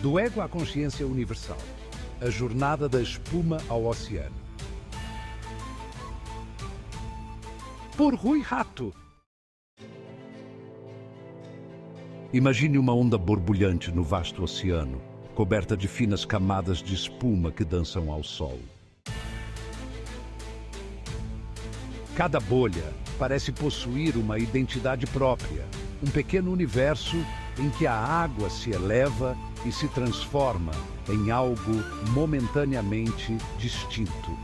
Do ego à consciência universal. A jornada da espuma ao oceano. Por Rui Rato. Imagine uma onda borbulhante no vasto oceano, coberta de finas camadas de espuma que dançam ao sol. Cada bolha parece possuir uma identidade própria, um pequeno universo em que a água se eleva e se transforma em algo momentaneamente distinto.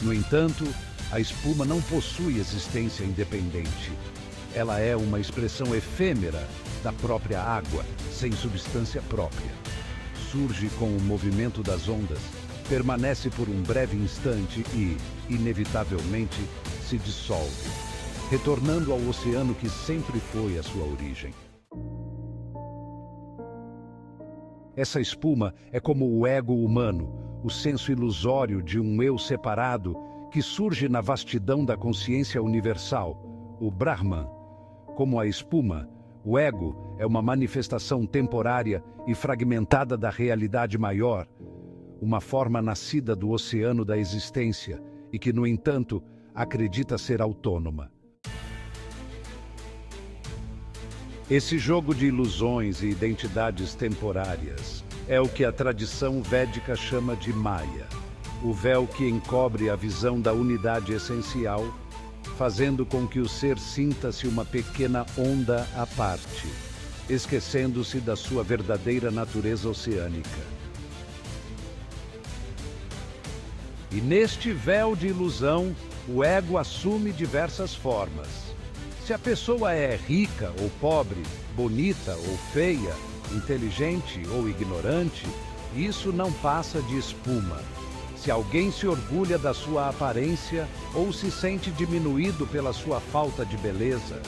No entanto, a espuma não possui existência independente. Ela é uma expressão efêmera da própria água, sem substância própria. Surge com o movimento das ondas, permanece por um breve instante e, inevitavelmente, se dissolve, retornando ao oceano que sempre foi a sua origem. Essa espuma é como o ego humano, o senso ilusório de um eu separado que surge na vastidão da consciência universal, o Brahman. Como a espuma, o ego é uma manifestação temporária e fragmentada da realidade maior, uma forma nascida do oceano da existência e que, no entanto, acredita ser autônoma. Esse jogo de ilusões e identidades temporárias é o que a tradição védica chama de Maya, o véu que encobre a visão da unidade essencial, fazendo com que o ser sinta-se uma pequena onda à parte, esquecendo-se da sua verdadeira natureza oceânica. E neste véu de ilusão, o ego assume diversas formas. Se a pessoa é rica ou pobre, bonita ou feia, inteligente ou ignorante, isso não passa de espuma. Se alguém se orgulha da sua aparência ou se sente diminuído pela sua falta de beleza,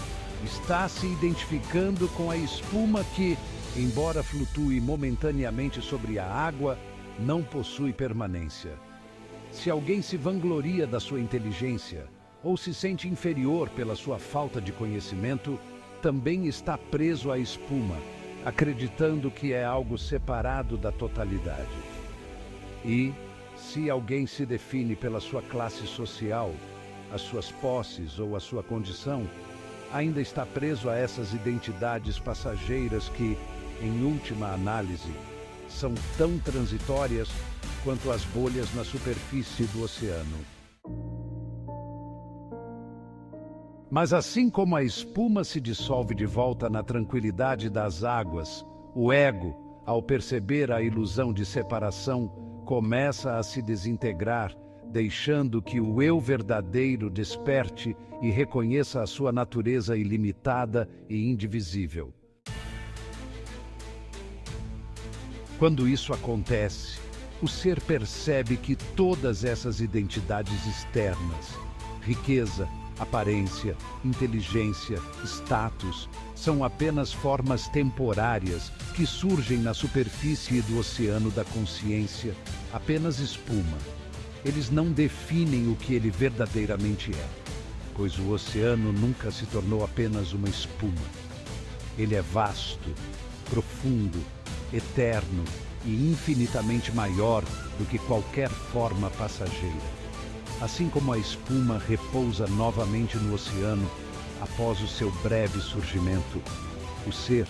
está se identificando com a espuma que, embora flutue momentaneamente sobre a água, não possui permanência. Se alguém se vangloria da sua inteligência ou se sente inferior pela sua falta de conhecimento, também está preso à espuma, acreditando que é algo separado da totalidade. E, se alguém se define pela sua classe social, as suas posses ou a sua condição, ainda está preso a essas identidades passageiras que, em última análise, são tão transitórias quanto as bolhas na superfície do oceano. Mas assim como a espuma se dissolve de volta na tranquilidade das águas, o ego, ao perceber a ilusão de separação, começa a se desintegrar, deixando que o eu verdadeiro desperte e reconheça a sua natureza ilimitada e indivisível. Quando isso acontece, o ser percebe que todas essas identidades externas, riqueza, aparência, inteligência, status, são apenas formas temporárias que surgem na superfície do oceano da consciência, apenas espuma. Eles não definem o que ele verdadeiramente é, pois o oceano nunca se tornou apenas uma espuma. Ele é vasto, profundo, eterno e infinitamente maior do que qualquer forma passageira. Assim como a espuma repousa novamente no oceano após o seu breve surgimento, o ser,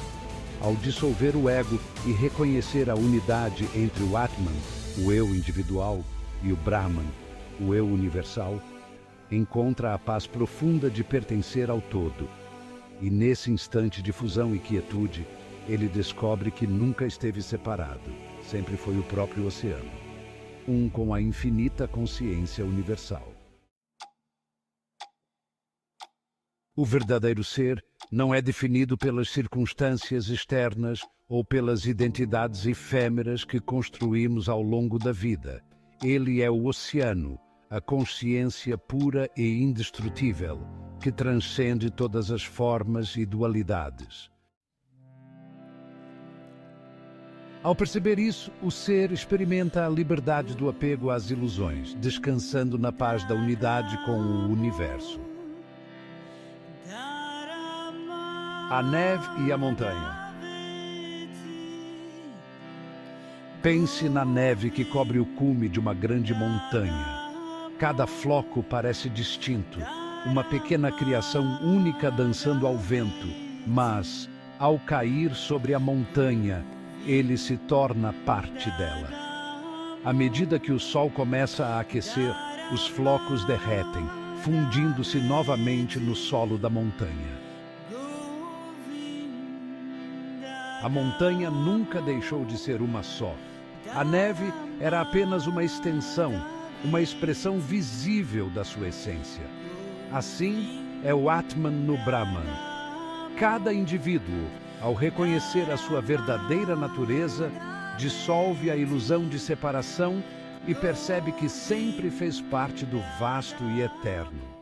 ao dissolver o ego e reconhecer a unidade entre o Atman, o eu individual, e o Brahman, o eu universal, encontra a paz profunda de pertencer ao todo. E nesse instante de fusão e quietude, ele descobre que nunca esteve separado, sempre foi o próprio oceano, um com a infinita consciência universal. O verdadeiro ser não é definido pelas circunstâncias externas ou pelas identidades efêmeras que construímos ao longo da vida. Ele é o oceano, a consciência pura e indestrutível, que transcende todas as formas e dualidades. Ao perceber isso, o ser experimenta a liberdade do apego às ilusões, descansando na paz da unidade com o universo. A neve e a montanha. Pense na neve que cobre o cume de uma grande montanha. Cada floco parece distinto, uma pequena criação única dançando ao vento, mas, ao cair sobre a montanha, ele se torna parte dela. À medida que o sol começa a aquecer, os flocos derretem, fundindo-se novamente no solo da montanha. A montanha nunca deixou de ser uma só. A neve era apenas uma extensão, uma expressão visível da sua essência. Assim é o Atman no Brahman. Cada indivíduo, ao reconhecer a sua verdadeira natureza, dissolve a ilusão de separação e percebe que sempre fez parte do vasto e eterno.